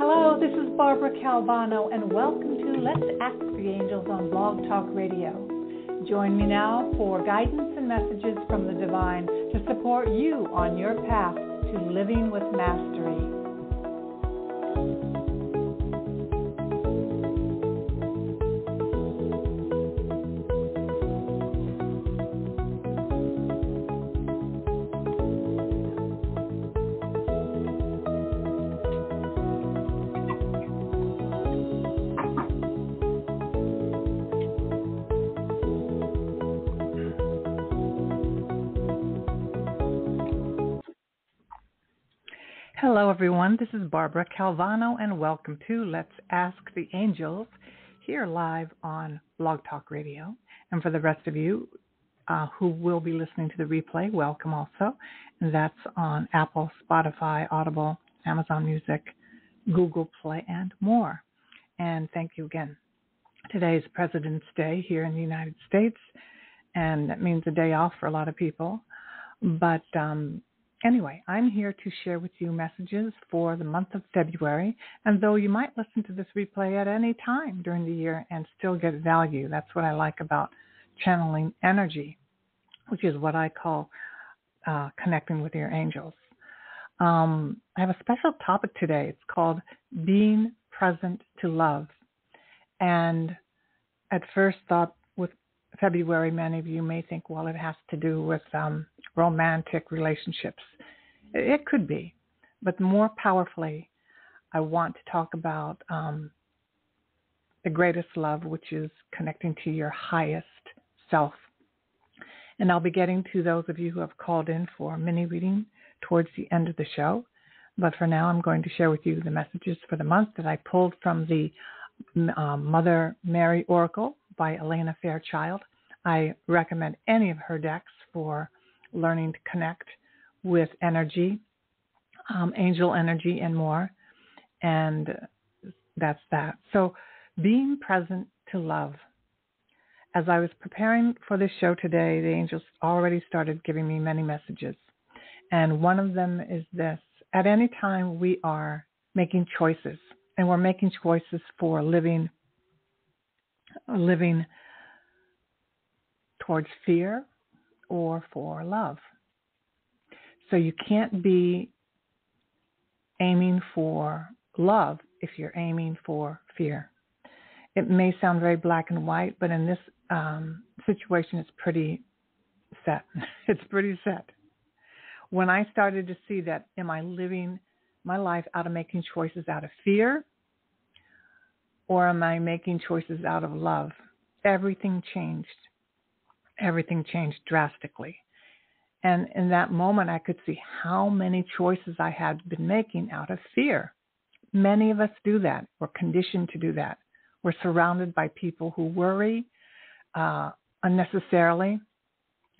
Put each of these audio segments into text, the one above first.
Hello, this is Barbara Calvano, and welcome to Let's Ask the Angels on BlogTalk Radio. Join me now for guidance and messages from the divine to support you on your path to living with mastery. Hello, everyone. This is Barbara Calvano, and welcome to Let's Ask the Angels, here live on BlogTalk Radio. And for the rest of you who will be listening to the replay, welcome also. And that's on Apple, Spotify, Audible, Amazon Music, Google Play, and more. And thank you again. Today is President's Day here in the United States, and that means a day off for a lot of people. But anyway, I'm here to share with you messages for the month of February, and though you might listen to this replay at any time during the year and still get value, that's what I like about channeling energy, which is what I call connecting with your angels. I have a special topic today. It's called Being Present to Love. And at first thought, with February, many of you may think, well, it has to do with romantic relationships. It could be, but more powerfully, I want to talk about the greatest love, which is connecting to your highest self. And I'll be getting to those of you who have called in for a mini reading towards the end of the show. But for now, I'm going to share with you the messages for the month that I pulled from the Mother Mary Oracle by Alana Fairchild. I recommend any of her decks for learning to connect with energy, angel energy, and more. And that's that. So being present to love. As I was preparing for this show today, the angels already started giving me many messages. And one of them is this. At any time we are making choices, and we're making choices for living towards fear or for love. So you can't be aiming for love if you're aiming for fear. It may sound very black and white, but in this situation, it's pretty set. It's pretty set. When I started to see that, am I living my life out of making choices out of fear, or am I making choices out of love? Everything changed. Everything changed drastically. And in that moment, I could see how many choices I had been making out of fear. Many of us do that. We're conditioned to do that. We're surrounded by people who worry unnecessarily,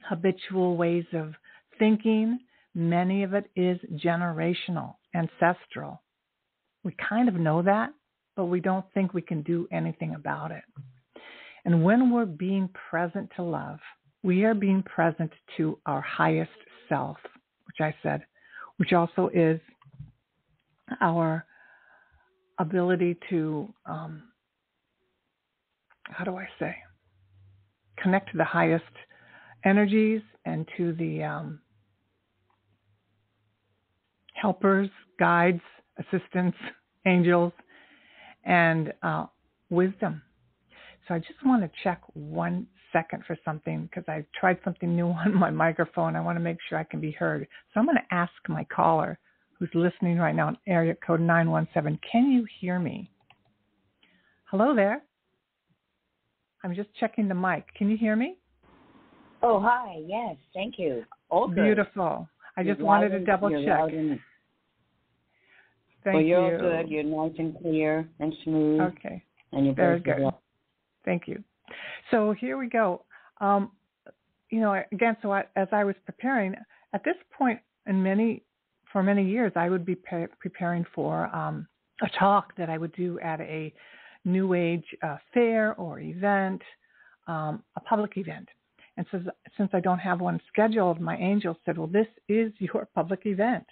habitual ways of thinking. Many of it is generational, ancestral. We kind of know that, but we don't think we can do anything about it. And when we're being present to love, we are being present to our highest self, which I said, which also is our ability to, connect to the highest energies and to the helpers, guides, assistants, angels, and wisdom. So I just want to check 1 second for something because I tried something new on my microphone. I want to make sure I can be heard. So I'm going to ask my caller who's listening right now, area code 917, can you hear me? Hello there. I'm just checking the mic. Can you hear me? Oh, hi. Yes, thank you. All good. Beautiful. I just wanted to double check. Thank you. You're good. You're nice and clear and smooth. Okay. And you're very good. Thank you. So here we go. Again, as I was preparing, at this point for many years, I would be preparing for a talk that I would do at a New Age fair or event, a public event. And since I don't have one scheduled, my angel said, well, this is your public event.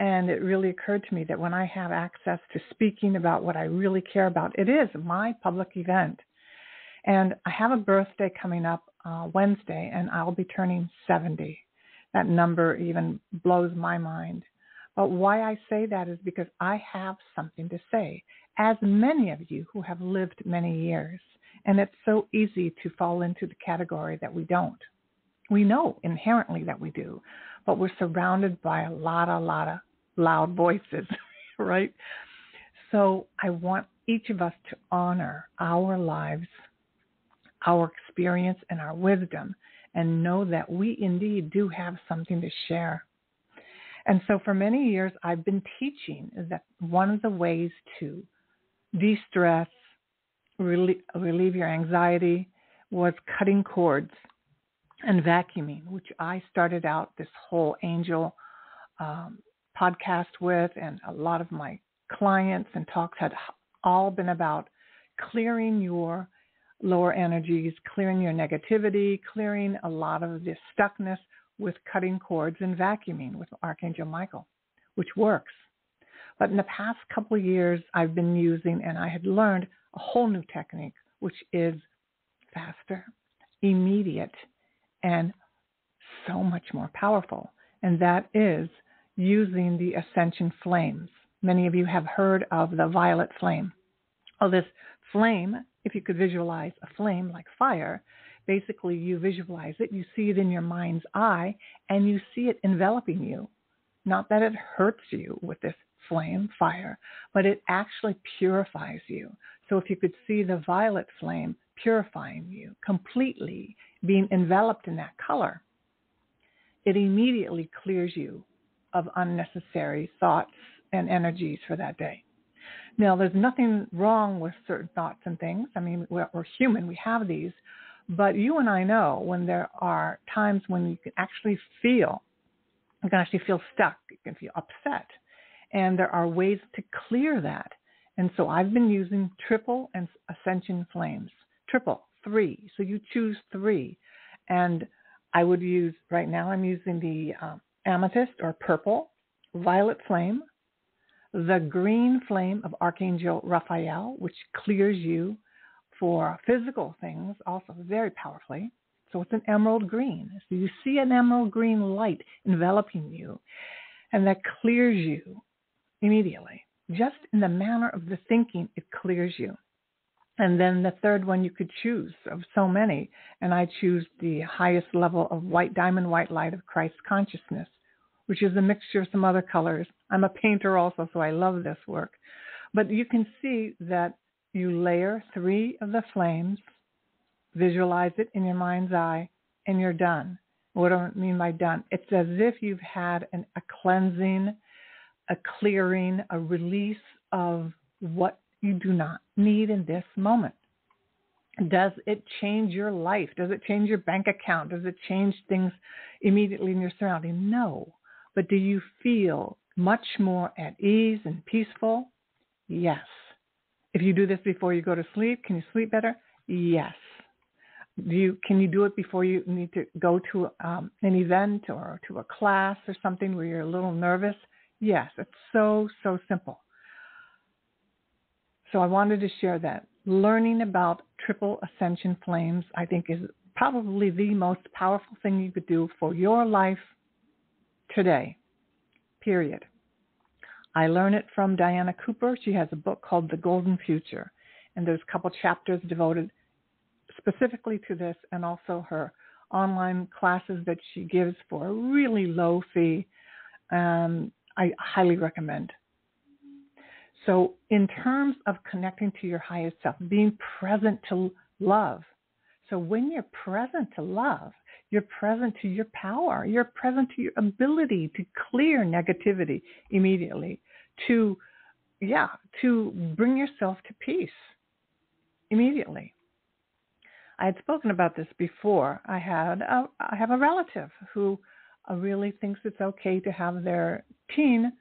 And it really occurred to me that when I have access to speaking about what I really care about, it is my public event. And I have a birthday coming up Wednesday, and I'll be turning 70. That number even blows my mind. But why I say that is because I have something to say, as many of you who have lived many years. And it's so easy to fall into the category that we don't. We know inherently that we do, but we're surrounded by a lot of loud voices, right? So I want each of us to honor our lives, our experience, and our wisdom, and know that we indeed do have something to share. And so for many years, I've been teaching that one of the ways to de-stress, relieve your anxiety, was cutting cords and vacuuming, which I started out this whole angel podcast with, and a lot of my clients and talks had all been about clearing your lower energies, clearing your negativity, clearing a lot of this stuckness with cutting cords and vacuuming with Archangel Michael, which works. But in the past couple of years, I've been using, and I had learned a whole new technique, which is faster, immediate, and so much more powerful. And that is using the ascension flames. Many of you have heard of the violet flame. Oh, this flame, if you could visualize a flame like fire, basically you visualize it, you see it in your mind's eye, and you see it enveloping you. Not that it hurts you with this flame, fire, but it actually purifies you. So if you could see the violet flame purifying you completely, being enveloped in that color, it immediately clears you of unnecessary thoughts and energies for that day. Now, there's nothing wrong with certain thoughts and things. I mean, we're human, we have these. But you and I know when there are times when you can actually feel stuck, you can feel upset. And there are ways to clear that. And so I've been using triple and ascension flames. Triple, 3. So you choose 3. And I would use, right now I'm using the amethyst or purple, violet flame, the green flame of Archangel Raphael, which clears you for physical things also very powerfully. So it's an emerald green. So you see an emerald green light enveloping you, and that clears you immediately. Just in the manner of the thinking, it clears you. And then the third one you could choose of so many, and I choose the highest level of white diamond white light of Christ consciousness, which is a mixture of some other colors. I'm a painter also, so I love this work. But you can see that you layer 3 of the flames, visualize it in your mind's eye, and you're done. What do I mean by done? It's as if you've had a cleansing, a clearing, a release of what you do not need in this moment. Does it change your life? Does it change your bank account? Does it change things immediately in your surrounding? No. But do you feel much more at ease and peaceful? Yes. If you do this before you go to sleep, can you sleep better? Yes. Can you do it before you need to go to an event or to a class or something where you're a little nervous? Yes. It's so simple. So I wanted to share that. Learning about triple ascension flames, I think, is probably the most powerful thing you could do for your life today, period. I learned it from Diana Cooper. She has a book called The Golden Future, and there's a couple chapters devoted specifically to this, and also her online classes that she gives for a really low fee. I highly recommend. So in terms of connecting to your highest self, being present to love. So when you're present to love, you're present to your power. You're present to your ability to clear negativity immediately, to bring yourself to peace immediately. I had spoken about this before. I have a relative who really thinks it's okay to have their teen,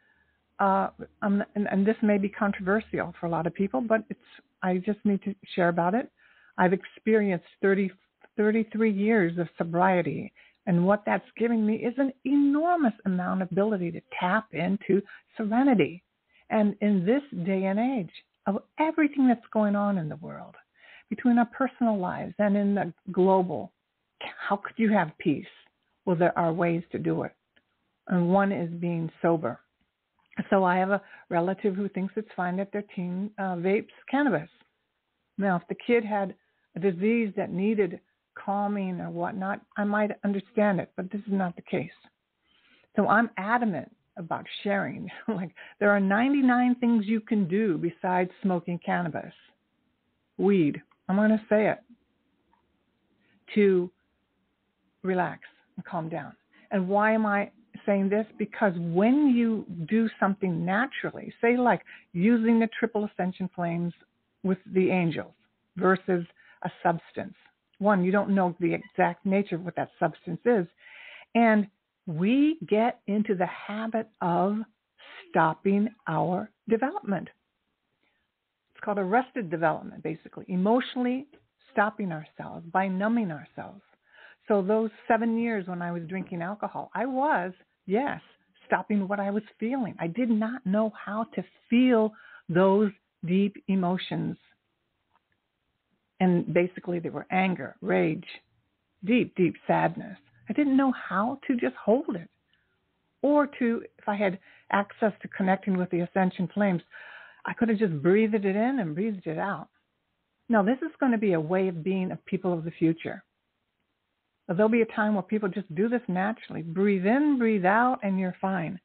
and this may be controversial for a lot of people, but I just need to share about it. I've experienced 33 years of sobriety, And what that's giving me is an enormous amount of ability to tap into serenity. And in this day and age of everything that's going on in the world, between our personal lives and in the global, how could you have peace? Well, there are ways to do it. And one is being sober. So I have a relative who thinks it's fine that their teen vapes cannabis. Now, if the kid had a disease that needed calming or whatnot, I might understand it, but this is not the case. So I'm adamant about sharing. Like, there are 99 things you can do besides smoking cannabis, weed. I'm going to say it, to relax and calm down. And why am I saying this? Because when you do something naturally, say like using the triple ascension flames with the angels versus a substance. One, you don't know the exact nature of what that substance is. And we get into the habit of stopping our development. It's called arrested development, basically. Emotionally stopping ourselves by numbing ourselves. So those 7 years when I was drinking alcohol, I was, yes, stopping what I was feeling. I did not know how to feel those deep emotions. And basically they were anger, rage, deep, deep sadness. I didn't know how to just hold it. Or to, if I had access to connecting with the ascension flames, I could have just breathed it in and breathed it out. No, this is going to be a way of being of people of the future. There'll be a time where people just do this naturally. Breathe in, breathe out, and you're fine.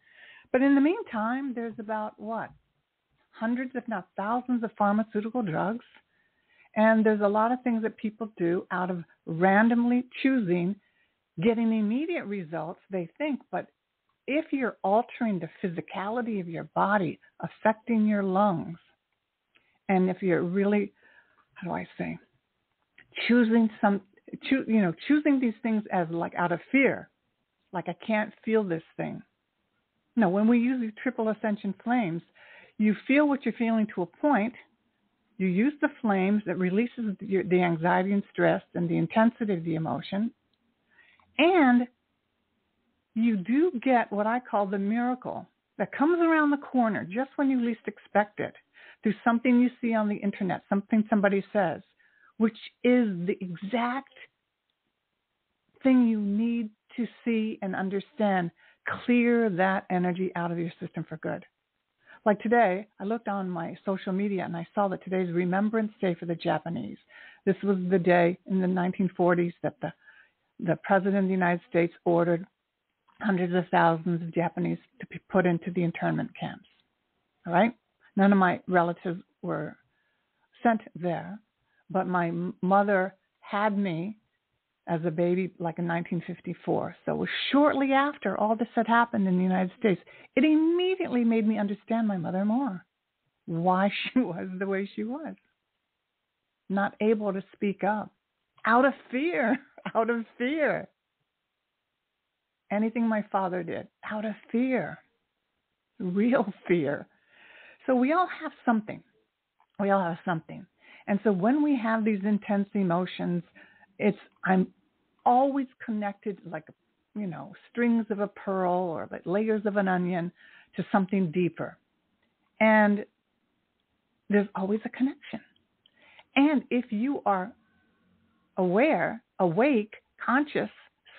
But in the meantime, there's about, hundreds, if not thousands of pharmaceutical drugs. And there's a lot of things that people do out of randomly choosing, getting immediate results, they think. But if you're altering the physicality of your body, affecting your lungs, and if you're really, choosing these things as like out of fear, like I can't feel this thing. No, when we use these triple ascension flames, you feel what you're feeling to a point. You use the flames that releases the anxiety and stress and the intensity of the emotion. And you do get what I call the miracle that comes around the corner just when you least expect it, through something you see on the internet, something somebody says, which is the exact thing you need to see and understand. Clear that energy out of your system for good. Like today, I looked on my social media and I saw that today's Remembrance Day for the Japanese. This was the day in the 1940s that the President of the United States ordered hundreds of thousands of Japanese to be put into the internment camps. All right? None of my relatives were sent there, but my mother had me as a baby like in 1954. So it was shortly after all this had happened in the United States. It immediately made me understand my mother more, why she was the way she was, not able to speak up, out of fear. Anything my father did, out of fear, real fear. So we all have something. And so when we have these intense emotions, I'm always connected like, strings of a pearl or like layers of an onion to something deeper. And there's always a connection. And if you are aware, awake, conscious,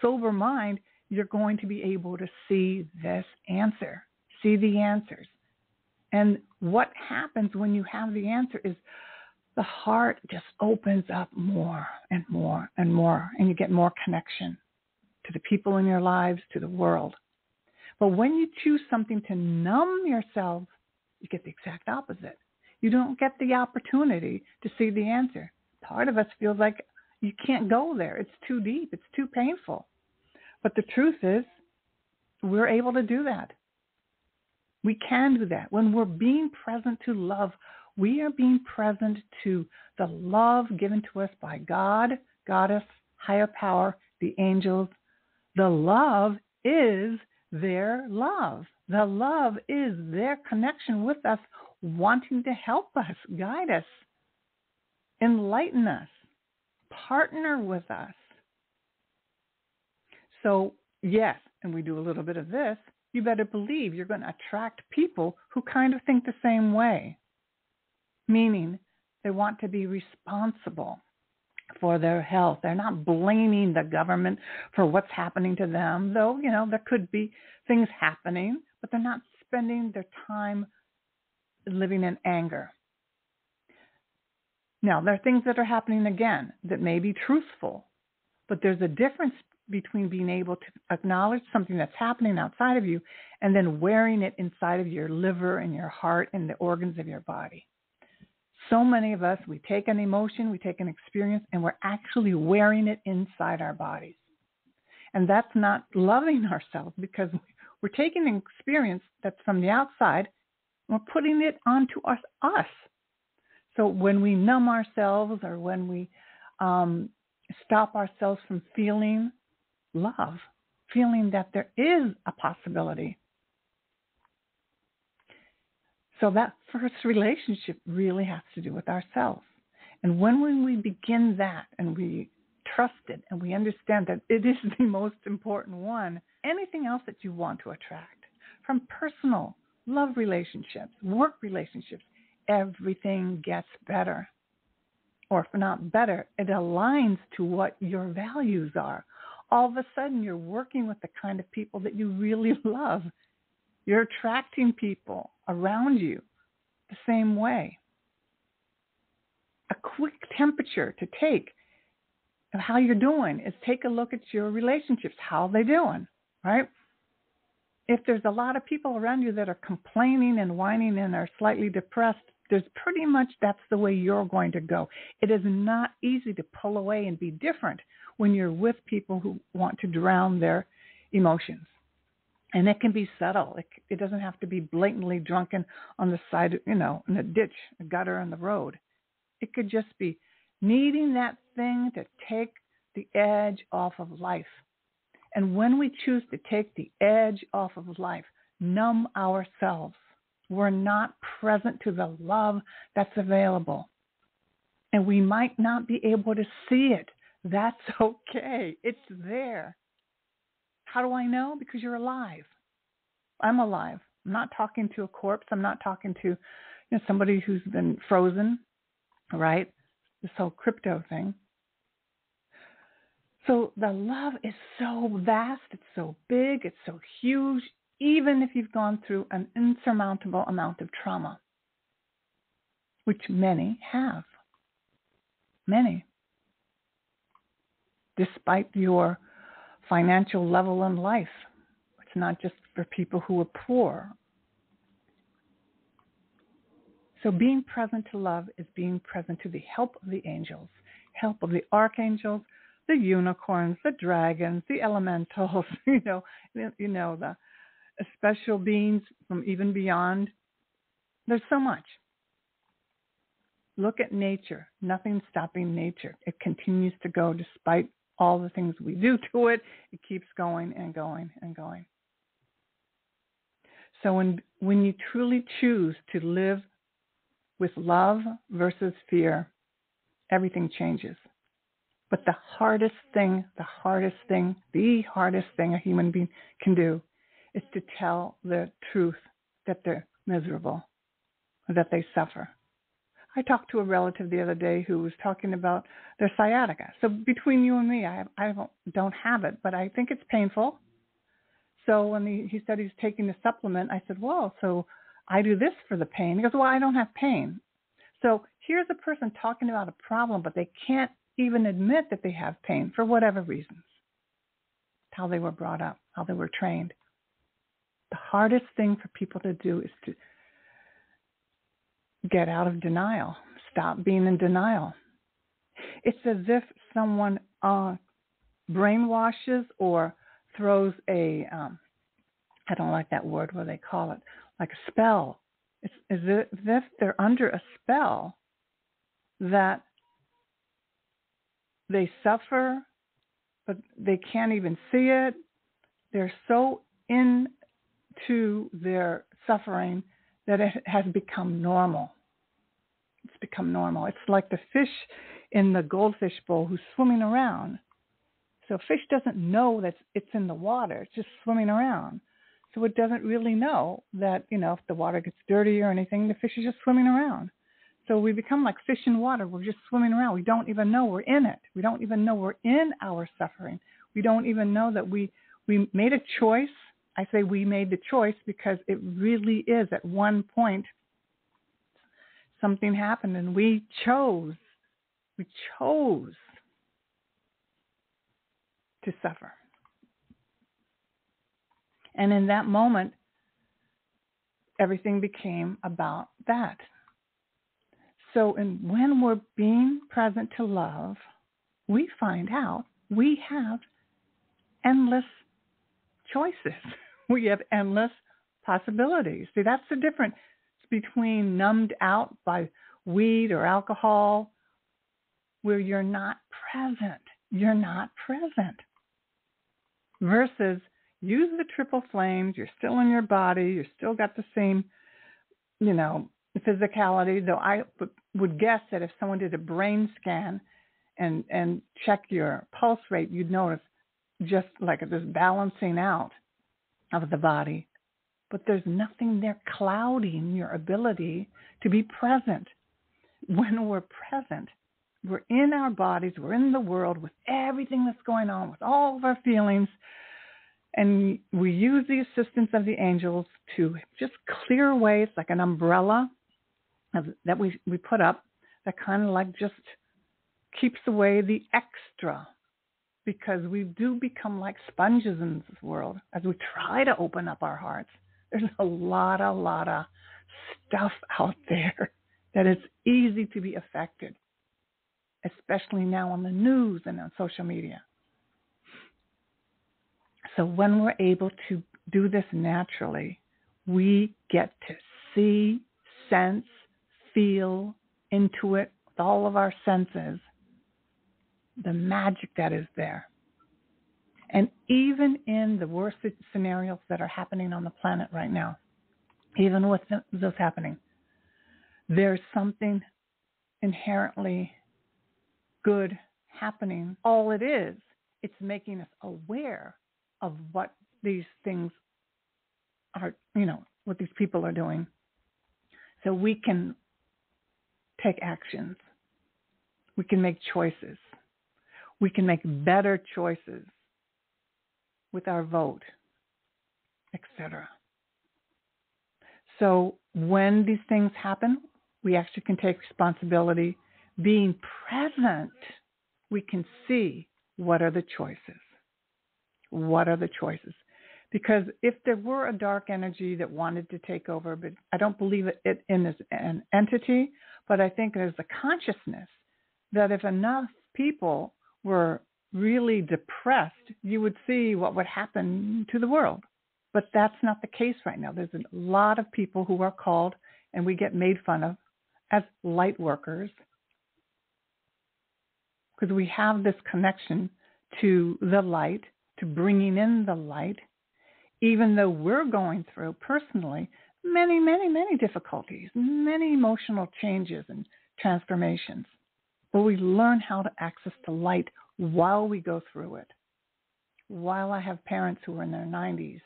sober mind, you're going to be able to see this answer, see the answers. And what happens when you have the answer is the heart just opens up more and more and more, and you get more connection to the people in your lives, to the world. But when you choose something to numb yourself, you get the exact opposite. You don't get the opportunity to see the answer. Part of us feels like you can't go there. It's too deep. It's too painful. But the truth is, we're able to do that. We can do that. When we're being present to love, we are being present to the love given to us by God, Goddess, higher power, the angels. The love is their love. The love is their connection with us, wanting to help us, guide us, enlighten us, partner with us. So, yes, and we do a little bit of this, you better believe you're going to attract people who kind of think the same way, meaning they want to be responsible for their health. They're not blaming the government for what's happening to them, though, there could be things happening, but they're not spending their time living in anger. Now, there are things that are happening again that may be truthful, but there's a difference between being able to acknowledge something that's happening outside of you and then wearing it inside of your liver and your heart and the organs of your body. So many of us, we take an emotion, we take an experience, and we're actually wearing it inside our bodies. And that's not loving ourselves, because we're taking an experience that's from the outside and we're putting it onto us. So when we numb ourselves, or when we stop ourselves from feeling love, feeling that there is a possibility. So that first relationship really has to do with ourselves. And when we begin that and we trust it and we understand that it is the most important one, anything else that you want to attract, from personal love relationships, work relationships, everything gets better. Or if not better, it aligns to what your values are. All of a sudden, you're working with the kind of people that you really love. You're attracting people around you the same way. A quick temperature to take of how you're doing is take a look at your relationships. How are they doing, right? If there's a lot of people around you that are complaining and whining and are slightly depressed, there's pretty much that's the way you're going to go. It is not easy to pull away and be different when you're with people who want to drown their emotions. And it can be subtle. It doesn't have to be blatantly drunken on the side, in a ditch, a gutter on the road. It could just be needing that thing to take the edge off of life. And when we choose to take the edge off of life, numb ourselves, we're not present to the love that's available. And we might not be able to see it. That's okay. It's there. How do I know? Because you're alive. I'm alive. I'm not talking to a corpse. I'm not talking to somebody who's been frozen, right? This whole crypto thing. So the love is so vast. It's so big. It's so huge, even if you've gone through an insurmountable amount of trauma, which many have. Many. Despite your financial level in life. It's not just for people who are poor. So being present to love is being present to the help of the angels, help of the archangels, the unicorns, the dragons, the elementals, the special beings from even beyond. There's so much. Look at nature. Nothing's stopping nature. It continues to go despite all the things we do to it. It keeps going and going and going. So when you truly choose to live with love versus fear, everything changes. But the hardest thing a human being can do is to tell the truth that they're miserable, or that they suffer. I talked to a relative the other day who was talking about their sciatica. So between you and me, I don't have it, but I think it's painful. So when he said he's taking the supplement, I said, well, so I do this for the pain. He goes, well, I don't have pain. So here's a person talking about a problem, but they can't even admit that they have pain for whatever reasons. How they were brought up, how they were trained. The hardest thing for people to do is to get out of denial. Stop being in denial. It's as if someone brainwashes or throws I don't like that word, what do they call it? Like a spell. It's as if they're under a spell that they suffer, but they can't even see it. They're so into their suffering that it has become normal. It's become normal. It's like the fish in the goldfish bowl who's swimming around. So a fish doesn't know that it's in the water. It's just swimming around. So it doesn't really know that, if the water gets dirty or anything, the fish is just swimming around. So we become like fish in water. We're just swimming around. We don't even know we're in it. We don't even know we're in our suffering. We don't even know that we made a choice. I say we made the choice because it really is at one point something happened and we chose to suffer. And in that moment, everything became about that. So when we're being present to love, we find out we have endless choices. We have endless possibilities. See, that's the difference between numbed out by weed or alcohol, where you're not present. You're not present. Versus use the triple flames. You're still in your body. You're still got the same, physicality. Though I would guess that if someone did a brain scan and check your pulse rate, you'd notice just like this balancing out of the body. But there's nothing there clouding your ability to be present. When we're present, we're in our bodies, we're in the world with everything that's going on, with all of our feelings, and we use the assistance of the angels to just clear away. It's like an umbrella that we put up that kind of like just keeps away the extra, because we do become like sponges in this world as we try to open up our hearts. There's a lot of stuff out there that it's easy to be affected, especially now on the news and on social media. So when we're able to do this naturally, we get to see, sense, feel, intuit with all of our senses the magic that is there. And even in the worst scenarios that are happening on the planet right now, even with those happening, there's something inherently good happening. All it is, it's making us aware of what these things are, what these people are doing. So we can take actions. We can make choices. We can make better choices with our vote, etc. So when these things happen, we actually can take responsibility. Being present, we can see what are the choices. What are the choices? Because if there were a dark energy that wanted to take over, but I don't believe it in as an entity, but I think there's a consciousness that if enough people were really depressed, you would see what would happen to the world. But that's not the case right now. There's a lot of people who are called, and we get made fun of, as light workers, because we have this connection to the light, to bringing in the light, even though we're going through personally many, many, many difficulties, many emotional changes and transformations. But we learn how to access the light while we go through it. While I have parents who are in their 90s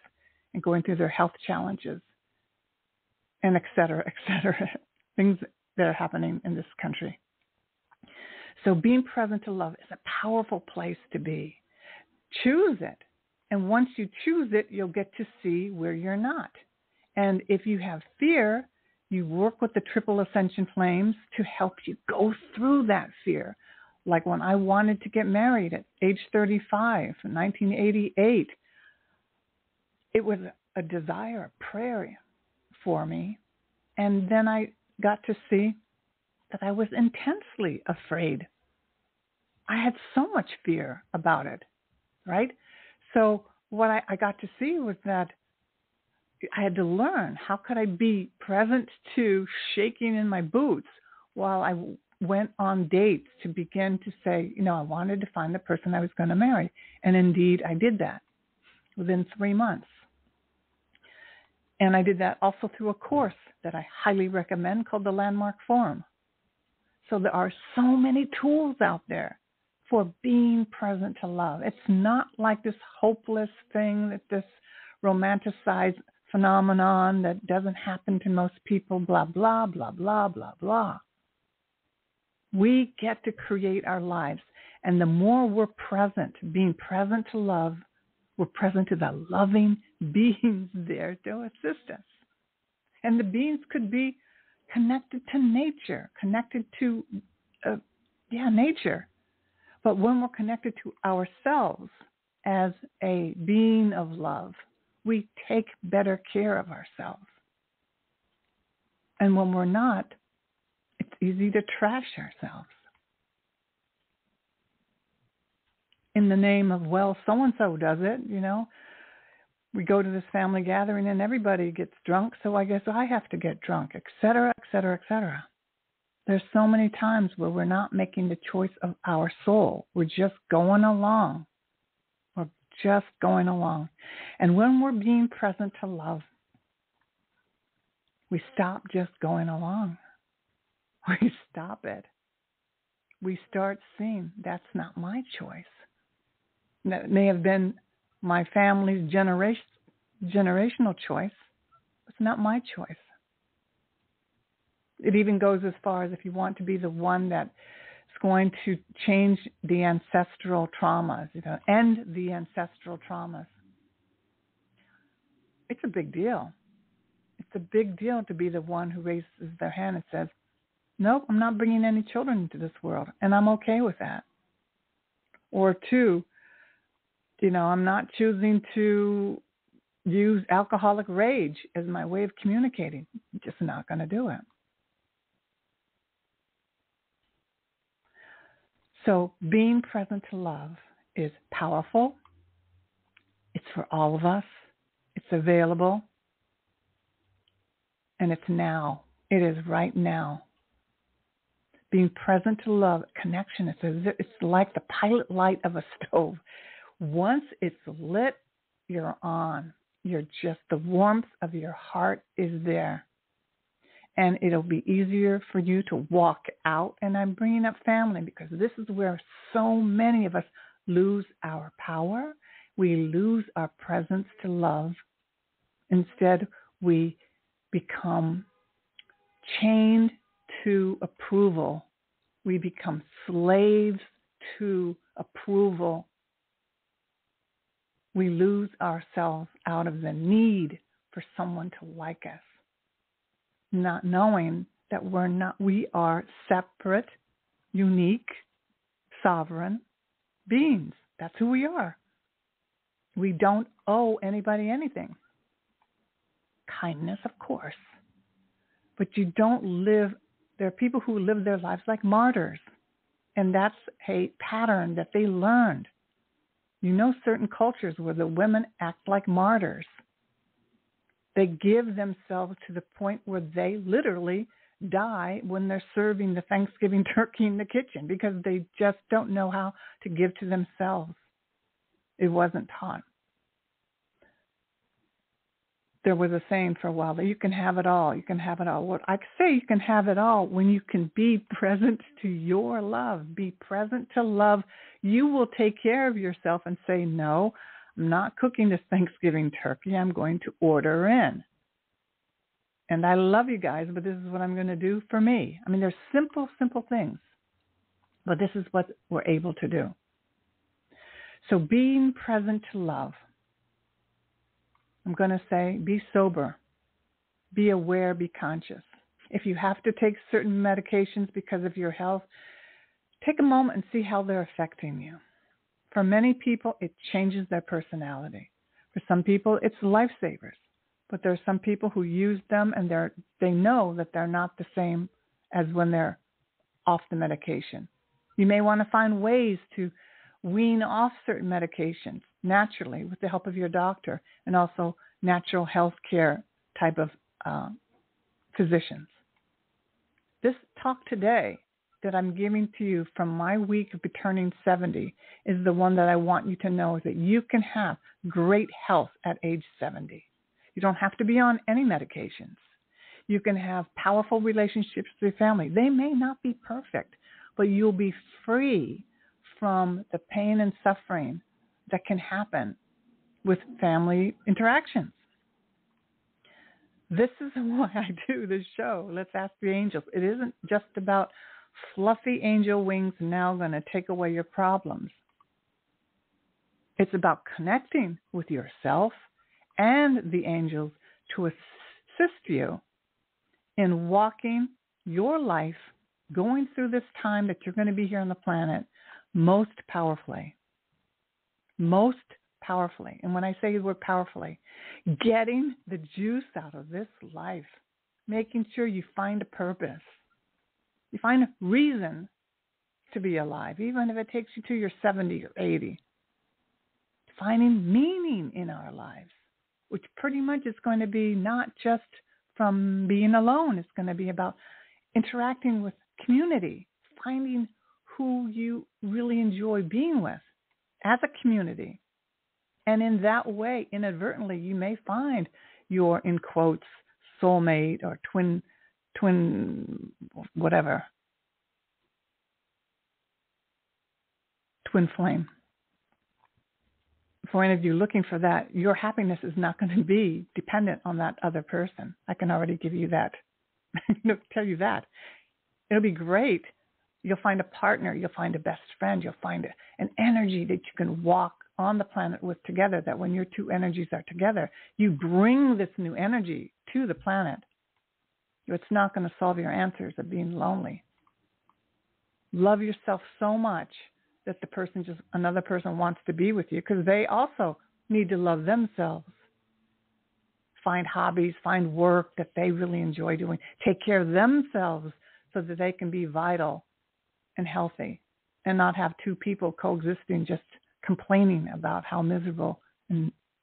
and going through their health challenges, and et cetera, things that are happening in this country. So being present to love is a powerful place to be. Choose it. And once you choose it, you'll get to see where you're not. And if you have fear, you work with the triple ascension flames to help you go through that fear. Like when I wanted to get married at age 35 in 1988, it was a desire, a prayer for me. And then I got to see that I was intensely afraid. I had so much fear about it, right? So what I got to see was that I had to learn, how could I be present to shaking in my boots while I went on dates to begin to say, I wanted to find the person I was going to marry. And indeed, I did that within 3 months. And I did that also through a course that I highly recommend called the Landmark Forum. So there are so many tools out there for being present to love. It's not like this hopeless thing, that this romanticized phenomenon that doesn't happen to most people, blah, blah, blah, blah, blah, blah. We get to create our lives. And the more we're present, being present to love, we're present to the loving beings there to assist us. And the beings could be connected to nature, connected to, nature. But when we're connected to ourselves as a being of love, we take better care of ourselves. And when we're not, it's easy to trash ourselves. In the name of, well, so-and-so does it, We go to this family gathering and everybody gets drunk, so I guess I have to get drunk, et cetera, et cetera, et cetera. There's so many times where we're not making the choice of our soul. We're just going along. We're just going along. And when we're being present to love, we stop just going along. We stop it. We start seeing that's not my choice. That may have been my family's generational choice. It's not my choice. It even goes as far as if you want to be the one that's going to change the ancestral traumas, end the ancestral traumas. It's a big deal. It's a big deal to be the one who raises their hand and says, nope, I'm not bringing any children into this world, and I'm okay with that. Or two, I'm not choosing to use alcoholic rage as my way of communicating. I'm just not going to do it. So being present to love is powerful. It's for all of us. It's available. And it's now. It is right now. Being present to love, connection, it's like the pilot light of a stove. Once it's lit, you're on. The warmth of your heart is there. And it'll be easier for you to walk out. And I'm bringing up family because this is where so many of us lose our power. We lose our presence to love. Instead, we become chained to approval. We become slaves to approval. We lose ourselves out of the need for someone to like us, not knowing that we are separate, unique, sovereign beings. That's who we are. We don't owe anybody anything. Kindness, of course. But you don't live, there are people who live their lives like martyrs. And that's a pattern that they learned. Certain cultures where the women act like martyrs. They give themselves to the point where they literally die when they're serving the Thanksgiving turkey in the kitchen because they just don't know how to give to themselves. It wasn't taught. There was a saying for a while that you can have it all. You can have it all. What I say, you can have it all when you can be present to your love. Be present to love. You will take care of yourself and say, no, I'm not cooking this Thanksgiving turkey. I'm going to order in. And I love you guys, but this is what I'm going to do for me. I mean, there's simple things, but this is what we're able to do. So being present to love. I'm going to say, be sober, be aware, be conscious. If you have to take certain medications because of your health, take a moment and see how they're affecting you. For many people, it changes their personality. For some people, it's lifesavers. But there are some people who use them and they know that they're not the same as when they're off the medication. You may want to find ways to wean off certain medications naturally with the help of your doctor and also natural health care type of physicians. This talk today that I'm giving to you from my week of turning 70 is the one that I want you to know is that you can have great health at age 70. You don't have to be on any medications. You can have powerful relationships with your family. They may not be perfect, but you'll be free from the pain and suffering that can happen with family interactions. This is why I do this show, Let's Ask the Angels. It isn't just about fluffy angel wings now going to take away your problems. It's about connecting with yourself and the angels to assist you in walking your life, going through this time that you're going to be here on the planet most powerfully. Most powerfully. And when I say the word powerfully, getting the juice out of this life, making sure you find a purpose. You find a reason to be alive, even if it takes you to your 70 or 80. Finding meaning in our lives, which pretty much is going to be not just from being alone. It's going to be about interacting with community, finding who you really enjoy being with as a community. And in that way, inadvertently, you may find your, in quotes, soulmate or twin, whatever, twin flame. For any of you looking for that, your happiness is not going to be dependent on that other person. I can already give you that. Tell you that. It'll be great. You'll find a partner. You'll find a best friend. You'll find an energy that you can walk on the planet with together, that when your two energies are together, you bring this new energy to the planet. It's not going to solve your answers of being lonely. Love yourself so much that another person wants to be with you, because they also need to love themselves. Find hobbies, find work that they really enjoy doing. Take care of themselves so that they can be vital and healthy and not have two people coexisting just complaining about how miserable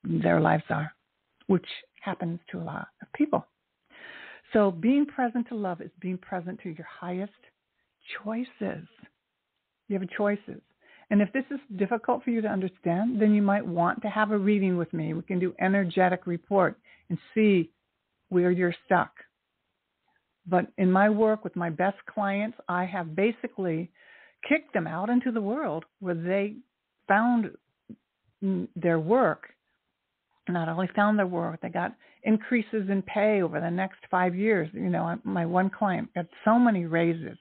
their lives are, which happens to a lot of people. So being present to love is being present to your highest choices. You have choices. And if this is difficult for you to understand, then you might want to have a reading with me. We can do energetic report and see where you're stuck. But in my work with my best clients, I have basically kicked them out into the world where they found their work. Not only found their work, they got increases in pay over the next 5 years. You know, my one client got so many raises,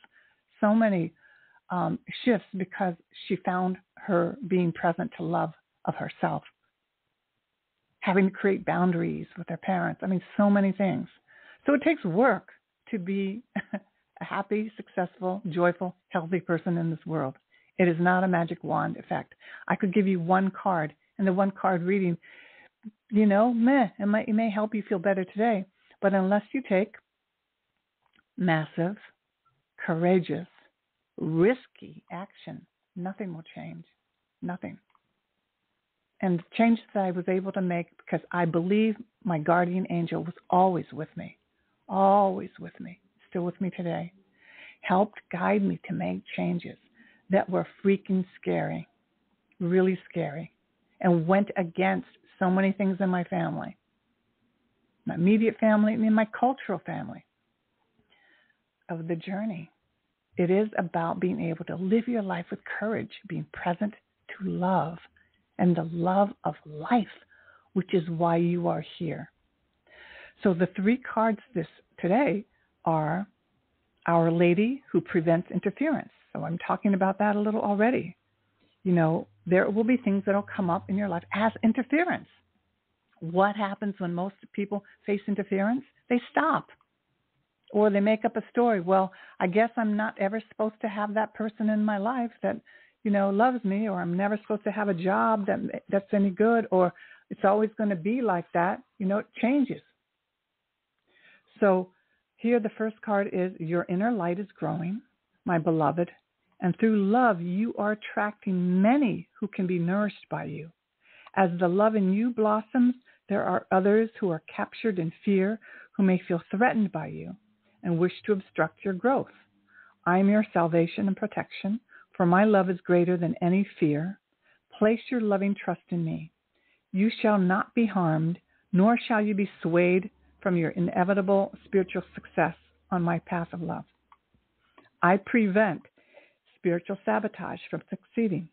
so many shifts, because she found her being present to love of herself, having to create boundaries with her parents. I mean, so many things. So it takes work to be a happy, successful, joyful, healthy person in this world. It is not a magic wand effect. I could give you one card, and the one card reading, you know, it may help you feel better today. But unless you take massive, courageous, risky action, nothing will change. Nothing. And the changes that I was able to make, because I believe my guardian angel was always with me, still with me today, helped guide me to make changes that were freaking scary, really scary, and went against so many things in my family, my immediate family, and in my cultural family of the journey. It is about being able to live your life with courage, being present to love and the love of life, which is why you are here. So the three cards today are Our Lady who prevents interference. So I'm talking about that a little already. You know, there will be things that will come up in your life as interference. What happens when most people face interference? They stop. Or they make up a story. Well, I guess I'm not ever supposed to have that person in my life that, you know, loves me, or I'm never supposed to have a job that's any good, or it's always going to be like that. You know, it changes. So here the first card is, Your inner light is growing, my beloved, and through love you are attracting many who can be nourished by you. As the love in you blossoms, there are others who are captured in fear, who may feel threatened by you and wish to obstruct your growth. I am your salvation and protection, for my love is greater than any fear. Place your loving trust in me. You shall not be harmed, nor shall you be swayed from your inevitable spiritual success on my path of love. I prevent spiritual sabotage from succeeding.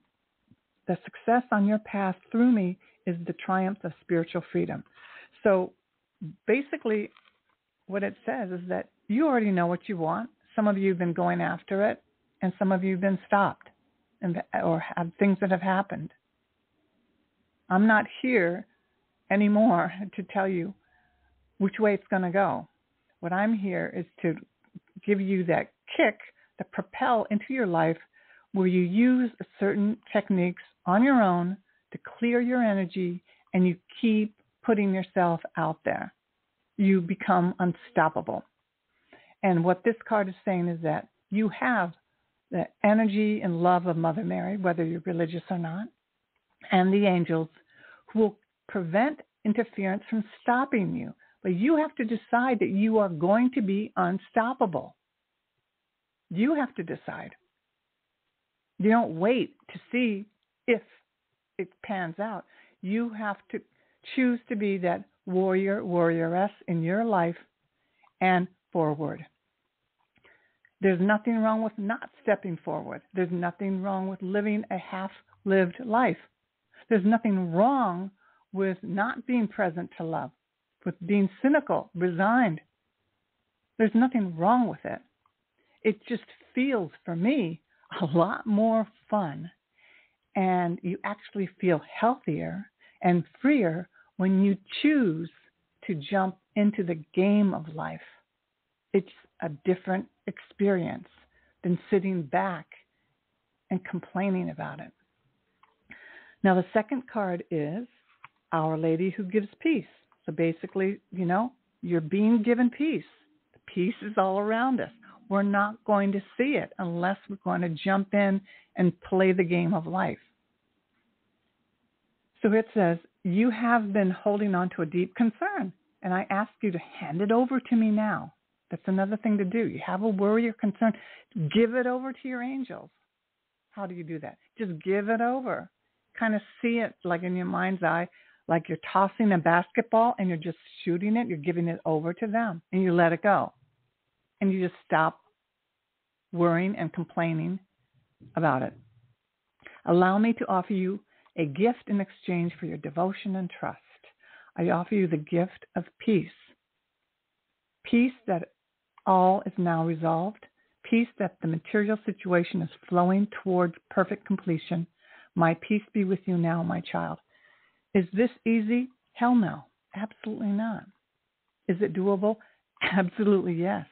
The success on your path through me is the triumph of spiritual freedom. So basically what it says is that you already know what you want. Some of you have been going after it, and some of you have been stopped or have things that have happened. I'm not here anymore to tell you which way it's going to go. What I'm here is to give you that kick, that propel into your life where you use certain techniques on your own to clear your energy, and you keep putting yourself out there. You become unstoppable. And what this card is saying is that you have the energy and love of Mother Mary, whether you're religious or not, and the angels who will prevent interference from stopping you. But you have to decide that you are going to be unstoppable. You have to decide. You don't wait to see if it pans out. You have to choose to be that warrior, warrioress in your life and forward. There's nothing wrong with not stepping forward. There's nothing wrong with living a half-lived life. There's nothing wrong with not being present to love, with being cynical, resigned. There's nothing wrong with it. It just feels, for me, a lot more fun, and you actually feel healthier and freer when you choose to jump into the game of life. It's a different experience than sitting back and complaining about it. Now, the second card is Our Lady who gives peace. So basically, you're being given peace. Peace is all around us. We're not going to see it unless we're going to jump in and play the game of life. So it says, you have been holding on to a deep concern, and I ask you to hand it over to me now. That's another thing to do. You have a worry or concern, give it over to your angels. How do you do that? Just give it over. Kind of see it like in your mind's eye, like you're tossing a basketball and you're just shooting it. You're giving it over to them, and you let it go. And you just stop worrying and complaining about it. Allow me to offer you a gift in exchange for your devotion and trust. I offer you the gift of peace. Peace that all is now resolved. Peace that the material situation is flowing towards perfect completion. My peace be with you now, my child. Is this easy? Hell no. Absolutely not. Is it doable? Absolutely yes.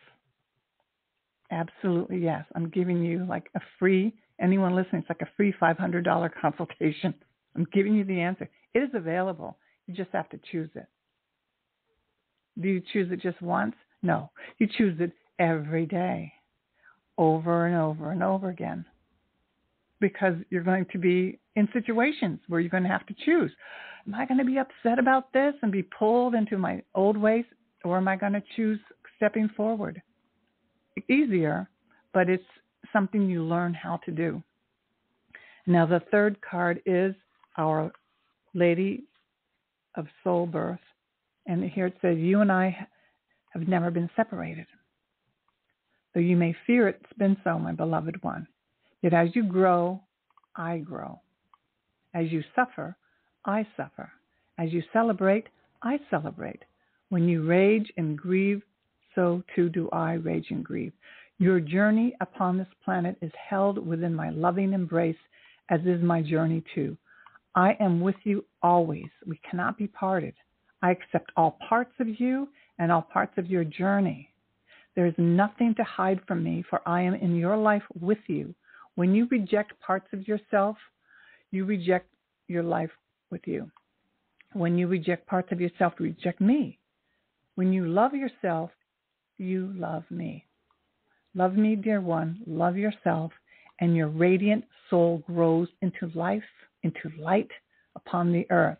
Absolutely yes. I'm giving you like a free, anyone listening, it's like a free $500 consultation. I'm giving you the answer. It is available. You just have to choose it. Do you choose it just once? No. You choose it every day, over and over and over again, because you're going to be in situations where you're going to have to choose. Am I going to be upset about this and be pulled into my old ways, or am I going to choose stepping forward? Easier, but it's something you learn how to do. Now, the third card is Our Lady of Soul Birth. And here it says, you and I have never been separated. Though you may fear it's been so, my beloved one. Yet as you grow, I grow. As you suffer, I suffer. As you celebrate, I celebrate. When you rage and grieve, so too do I rage and grieve. Your journey upon this planet is held within my loving embrace, as is my journey too. I am with you always. We cannot be parted. I accept all parts of you and all parts of your journey. There is nothing to hide from me, for I am in your life with you. When you reject parts of yourself, you reject your life with you. When you reject parts of yourself, you reject me. When you love yourself, you love me. Love me, dear one. Love yourself, and your radiant soul grows into life, into light upon the earth.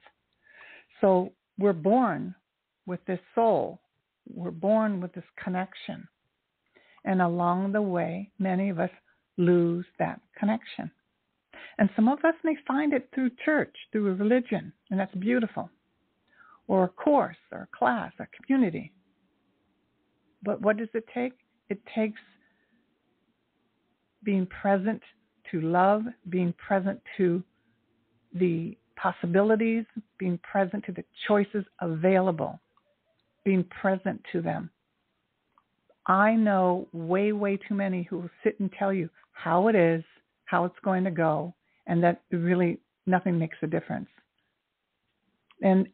So we're born with this soul. We're born with this connection. And along the way, many of us lose that connection. And some of us may find it through church, through a religion, and that's beautiful. Or a course, or a class, or community. But what does it take? It takes being present to love, being present to the possibilities, being present to the choices available, being present to them. I know way, way too many who will sit and tell you how it is, how it's going to go, and that really nothing makes a difference. And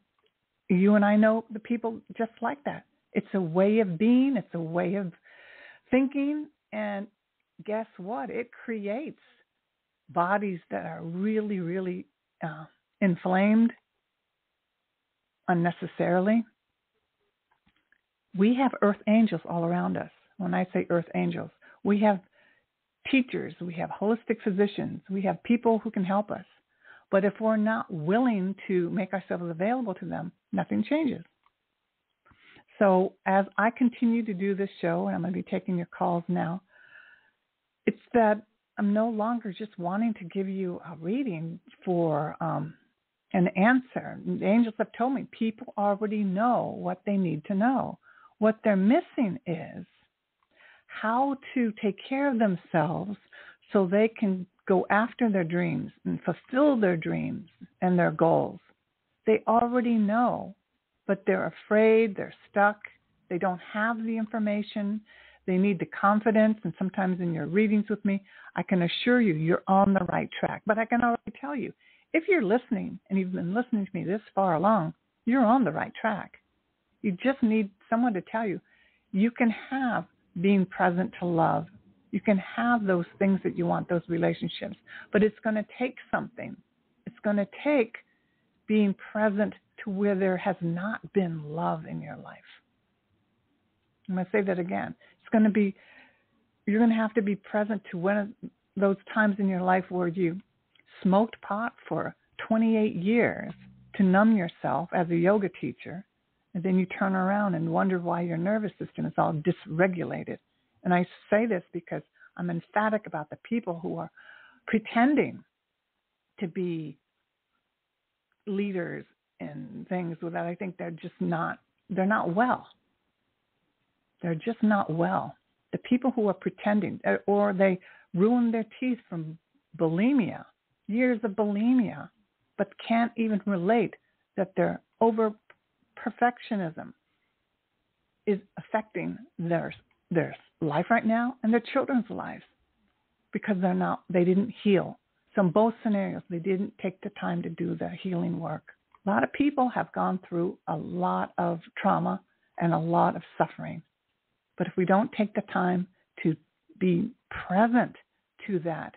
you and I know the people just like that. It's a way of being. It's a way of thinking. And guess what? It creates bodies that are really, really inflamed unnecessarily. We have earth angels all around us. When I say earth angels, we have teachers, we have holistic physicians, we have people who can help us. But if we're not willing to make ourselves available to them, nothing changes. So as I continue to do this show, and I'm going to be taking your calls now, it's that I'm no longer just wanting to give you a reading for an answer. The angels have told me people already know what they need to know. What they're missing is how to take care of themselves so they can go after their dreams and fulfill their dreams and their goals. They already know, but they're afraid, they're stuck, they don't have the information, they need the confidence, and sometimes in your readings with me, I can assure you you're on the right track. But I can already tell you, if you're listening and you've been listening to me this far along, you're on the right track. You just need someone to tell you, you can have being present to love. You can have those things that you want, those relationships, but it's going to take something. It's going to take being present to where there has not been love in your life. I'm going to say that again. You're going to have to be present to one of those times in your life where you smoked pot for 28 years to numb yourself as a yoga teacher, and then you turn around and wonder why your nervous system is all dysregulated. And I say this because I'm emphatic about the people who are pretending to be leaders in things that I think they're not well. They're just not well. The people who are pretending, or they ruin their teeth from bulimia, years of bulimia, but can't even relate that their over-perfectionism is affecting their life right now and their children's lives because they didn't heal. So in both scenarios, they didn't take the time to do the healing work. A lot of people have gone through a lot of trauma and a lot of suffering. But if we don't take the time to be present to that,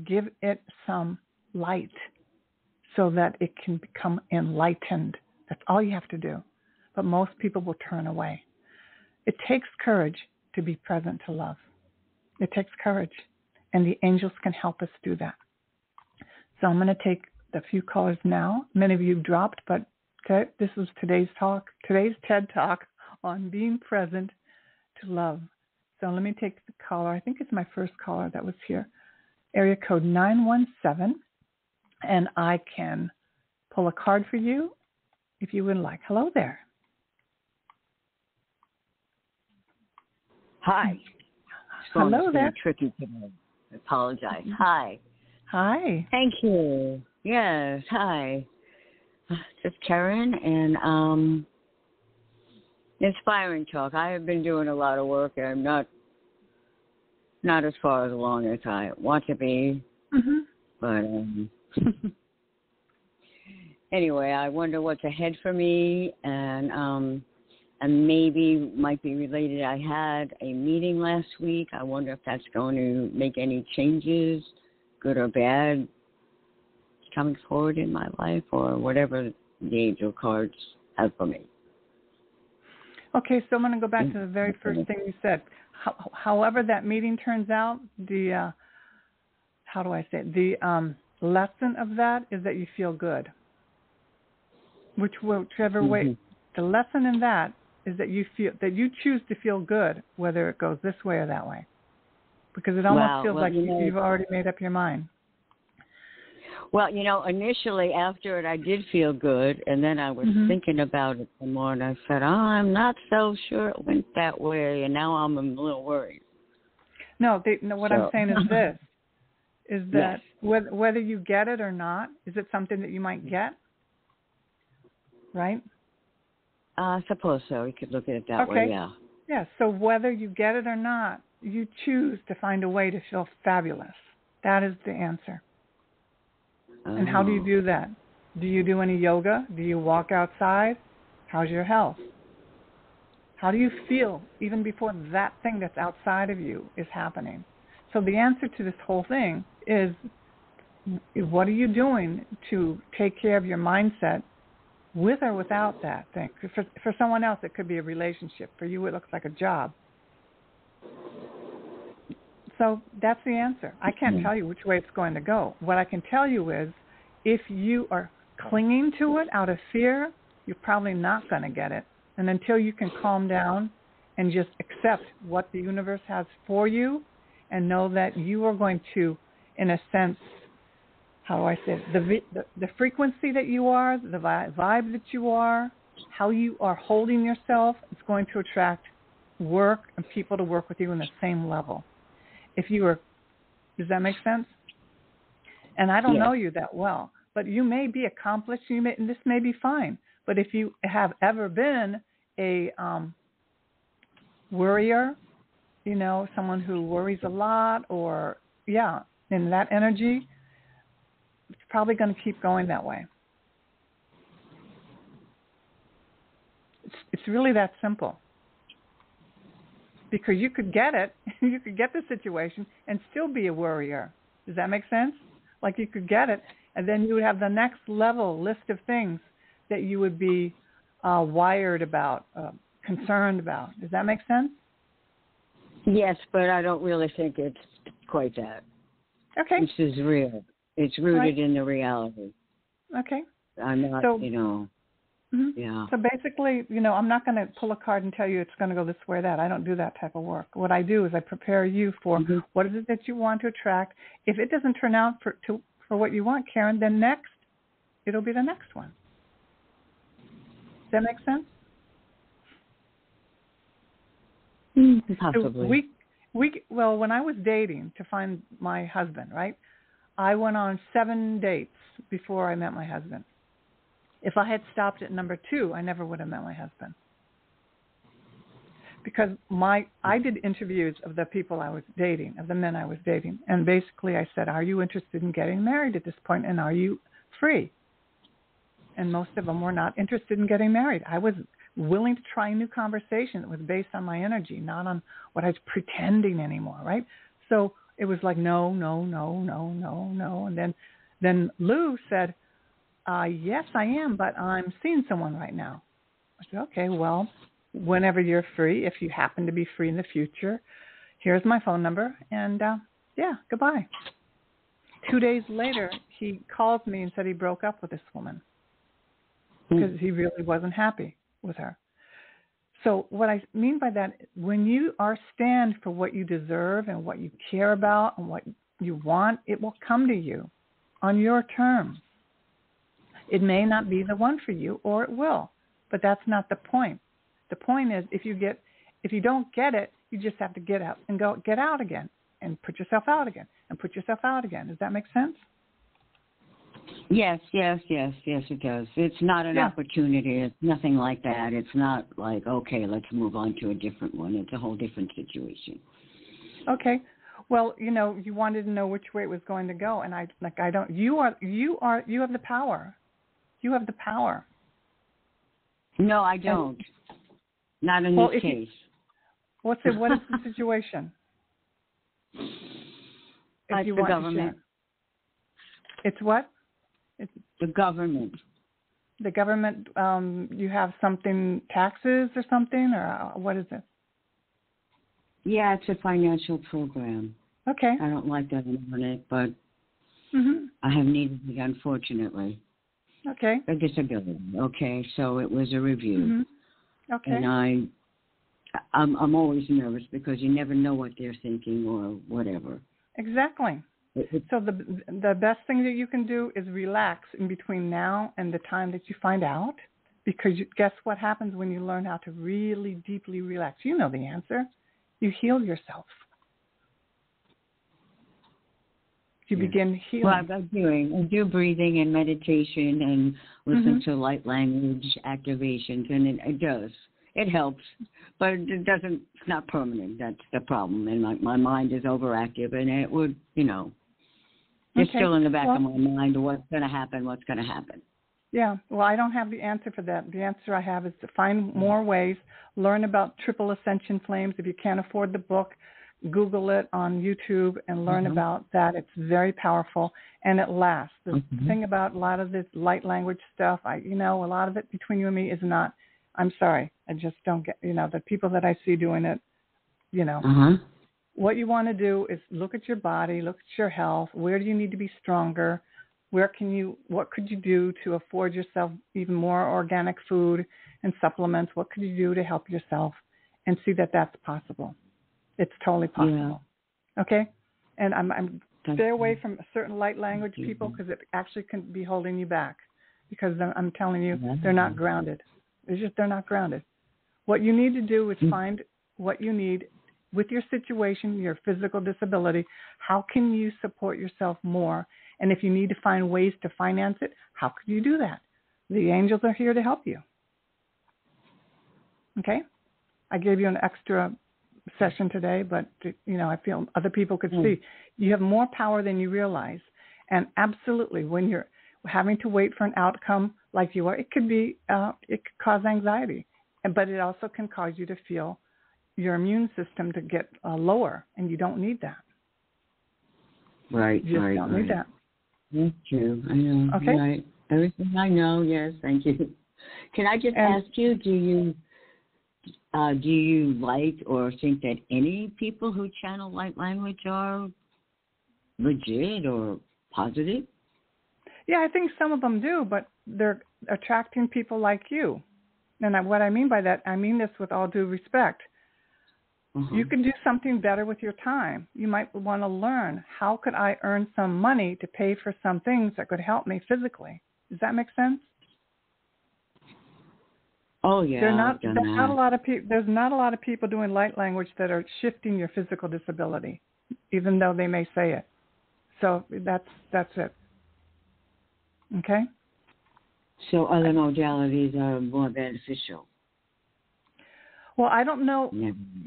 give it some light so that it can become enlightened. That's all you have to do. But most people will turn away. It takes courage to be present to love. It takes courage, and the angels can help us do that. So I'm going to take a few callers now. Many of you have dropped, but this was today's TED Talk on being present to love. So let me take the caller. I think it's my first caller that was here. Area code 917, and I can pull a card for you if you would like. Hello there. Hi. Hello there. Tricky today. I apologize. Hi. Hi. Thank you. Yes. Hi. This is Karen, and inspiring talk. I have been doing a lot of work, and I'm not as far along as I want to be. Mm-hmm. But anyway, I wonder what's ahead for me, and maybe might be related. I had a meeting last week. I wonder if that's going to make any changes, good or bad, coming forward in my life, or whatever the angel cards have for me. Okay, so I'm going to go back to the very first thing you said. However that meeting turns out, the lesson of that is that you feel good. Whichever way, the lesson in that is that you choose to feel good, whether it goes this way or that way, because it almost feels like you've already made up your mind. Well, initially after it, I did feel good, and then I was thinking about it some more, and I said, I'm not so sure it went that way, and now I'm a little worried. No, what I'm saying is this, is that Yes. whether you get it or not, is it something that you might get? Right? I suppose so. You could look at it that way, yeah. Yeah, so whether you get it or not, you choose to find a way to feel fabulous. That is the answer. Oh. And how do you do that? Do you do any yoga? Do you walk outside? How's your health? How do you feel even before that thing that's outside of you is happening? So the answer to this whole thing is, what are you doing to take care of your mindset with or without that thing? For someone else, it could be a relationship. For you, it looks like a job. So that's the answer. I can't tell you which way it's going to go. What I can tell you is, if you are clinging to it out of fear, you're probably not going to get it. And until you can calm down and just accept what the universe has for you and know that you are going to, in a sense, how do I say it, the frequency that you are, the vibe that you are, how you are holding yourself, it's going to attract work and people to work with you on the same level. If you are, does that make sense? And I don't know you that well, but you may be accomplished, and this may be fine. But if you have ever been a worrier, someone who worries a lot, or, in that energy, it's probably going to keep going that way. It's really that simple. Because you could get it, you could get the situation and still be a worrier. Does that make sense? Like you could get it, and then you would have the next level list of things that you would be wired about, concerned about. Does that make sense? Yes, but I don't really think it's quite that. Okay. This is real. It's rooted in the reality. Okay. I'm not, Yeah. So basically, I'm not going to pull a card and tell you it's going to go this way or that. I don't do that type of work. What I do is I prepare you for what is it that you want to attract. If it doesn't turn out for what you want, Karen, then next, it'll be the next one. Does that make sense? Possibly. Well, when I was dating to find my husband, right, I went on 7 dates before I met my husband. If I had stopped at number 2, I never would have met my husband. Because I did interviews of the people I was dating, of the men I was dating, and basically I said, are you interested in getting married at this point, and are you free? And most of them were not interested in getting married. I was willing to try a new conversation that was based on my energy, not on what I was pretending anymore, right? So it was like, no. And then Lou said, yes, I am, but I'm seeing someone right now. I said, okay, well, whenever you're free, if you happen to be free in the future, here's my phone number, and goodbye. 2 days later, he called me and said he broke up with this woman because he really wasn't happy with her. So what I mean by that, when you stand for what you deserve and what you care about and what you want, it will come to you on your terms. It may not be the one for you, or it will, but that's not the point. The point is, if you don't get it, you just have to get out and get out again, and put yourself out again, and put yourself out again. Does that make sense? Yes, it does. It's not an opportunity. It's nothing like that. It's not like, okay, let's move on to a different one. It's a whole different situation. Okay. Well, you wanted to know which way it was going to go, and I don't. You have the power. You have the power. No, I don't. Not in this case. What is the situation? It's the government. It's what? It's the government. The government, you have something, taxes or something, or what is it? Yeah, it's a financial program. Okay. I don't like that on it, but I have needed it, unfortunately. Okay. A disability. Okay, so it was a review. Okay. And I'm always nervous because you never know what they're thinking or whatever. Exactly. So the best thing that you can do is relax in between now and the time that you find out, because guess what happens when you learn how to really deeply relax? You know the answer. You heal yourself. you begin healing. Well, I do breathing and meditation and listen to light language activations, and it does. It helps, but it doesn't. It's not permanent. That's the problem. And my mind is overactive, and it would, it's still in the back of my mind. What's going to happen? What's going to happen? Yeah. Well, I don't have the answer for that. The answer I have is to find more ways. Learn about triple ascension flames. If you can't afford the book, Google it on YouTube and learn about that. It's very powerful, and it lasts. The thing about a lot of this light language stuff, a lot of it between you and me is not. I'm sorry. I just don't get, the people that I see doing it, What you want to do is look at your body, look at your health. Where do you need to be stronger? What could you do to afford yourself even more organic food and supplements? What could you do to help yourself, and see that that's possible? It's totally possible. Yeah. Okay? And I'm stay away from certain light language people, because it actually can be holding you back, because I'm telling you, they're not grounded. They're not grounded. What you need to do is find what you need with your situation, your physical disability. How can you support yourself more? And if you need to find ways to finance it, how can you do that? The angels are here to help you. Okay? I gave you an extra session today, but, I feel other people could see. You have more power than you realize. And absolutely, when you're having to wait for an outcome like you are, it could cause anxiety. But it also can cause you to feel your immune system to get lower, and you don't need that. Right, you just don't need that. That's true. I know. Okay. Right. Everything I know, yes, thank you. Can I just ask you, do you like or think that any people who channel light language are legit or positive? Yeah, I think some of them do, but they're attracting people like you. And what I mean by that, I mean this with all due respect. You can do something better with your time. You might want to learn, how could I earn some money to pay for some things that could help me physically? Does that make sense? Oh, yeah. There's not a lot of people doing light language that are shifting your physical disability, even though they may say it. So that's it. Okay? So other modalities are more beneficial. Well, I don't know.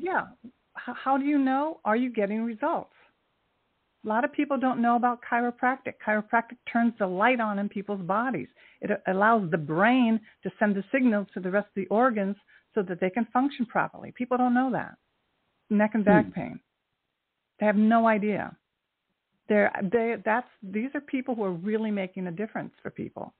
Yeah. How do you know? Are you getting results? A lot of people don't know about chiropractic. Chiropractic turns the light on in people's bodies. It allows the brain to send the signals to the rest of the organs so that they can function properly. People don't know that. Neck and back pain. They have no idea. These are people who are really making a difference for people.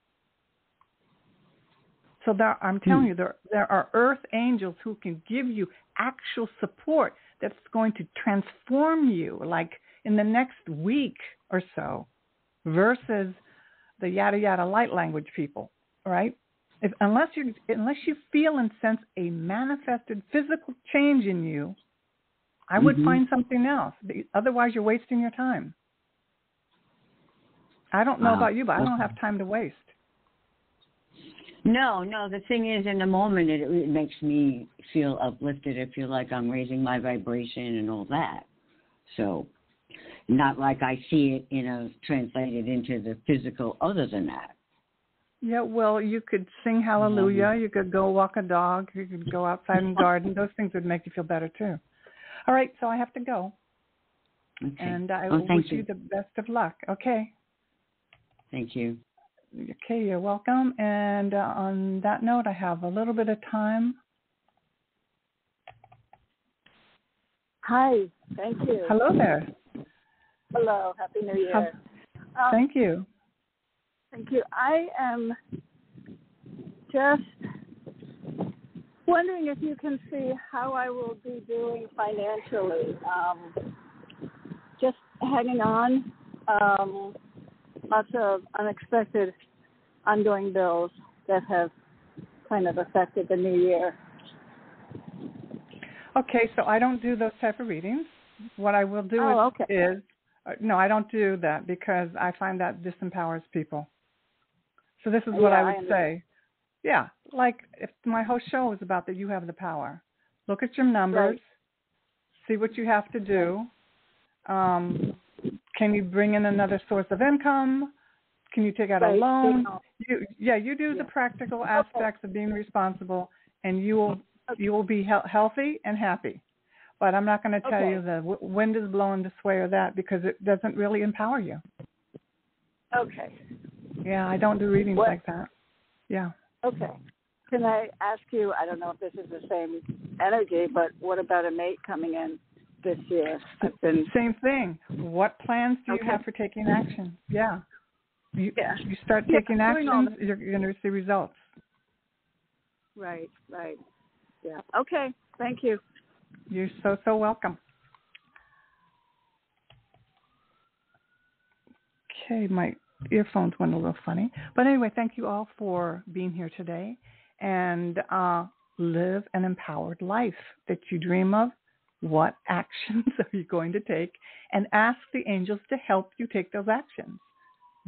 So I'm telling you, there are earth angels who can give you actual support that's going to transform you, like in the next week or so, versus the yada yada light language people, right? Unless you feel and sense a manifested physical change in you, I would find something else. Otherwise, you're wasting your time. I don't know about you, but I don't have time to waste. No. The thing is, in the moment, it makes me feel uplifted. I feel like I'm raising my vibration and all that. So, not like I see it, translated into the physical other than that. Yeah, well, you could sing hallelujah. You could go walk a dog. You could go outside and garden. Those things would make you feel better, too. All right, so I have to go. Okay. And I wish you the best of luck. Okay. Thank you. Okay, you're welcome. And on that note, I have a little bit of time. Hi, thank you. Hello there. Hello, Happy New Year. Thank you. Thank you. I am just wondering if you can see how I will be doing financially. Just hanging on. Lots of unexpected ongoing bills that have kind of affected the new year. Okay, so I don't do those type of readings. What I will do is no, I don't do that because I find that disempowers people. So this is what I would say. Yeah, like if my whole show is about that you have the power. Look at your numbers, see what you have to do. Can you bring in another source of income? Can you take out a loan? You do the practical aspects of being responsible, and you will be healthy and happy. But I'm not going to tell you the wind is blowing this way or that, because it doesn't really empower you. Okay. Yeah, I don't do readings like that. Yeah. Okay. Can I ask you, I don't know if this is the same energy, but what about a mate coming in this year? Same thing. What plans do you have for taking action? Yeah. You start taking action, you're going to see results. Right. Yeah. Okay. Thank you. You're so welcome. Okay, my earphones went a little funny. But anyway, thank you all for being here today. And live an empowered life that you dream of. What actions are you going to take? And ask the angels to help you take those actions.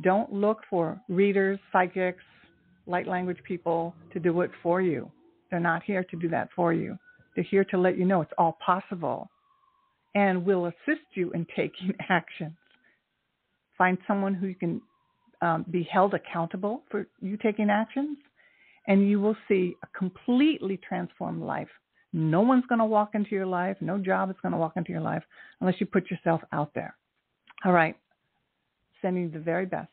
Don't look for readers, psychics, light language people to do it for you. They're not here to do that for you. They're here to let you know it's all possible and will assist you in taking actions. Find someone who you can be held accountable for you taking actions, and you will see a completely transformed life. No one's going to walk into your life. No job is going to walk into your life unless you put yourself out there. All right. Sending you the very best.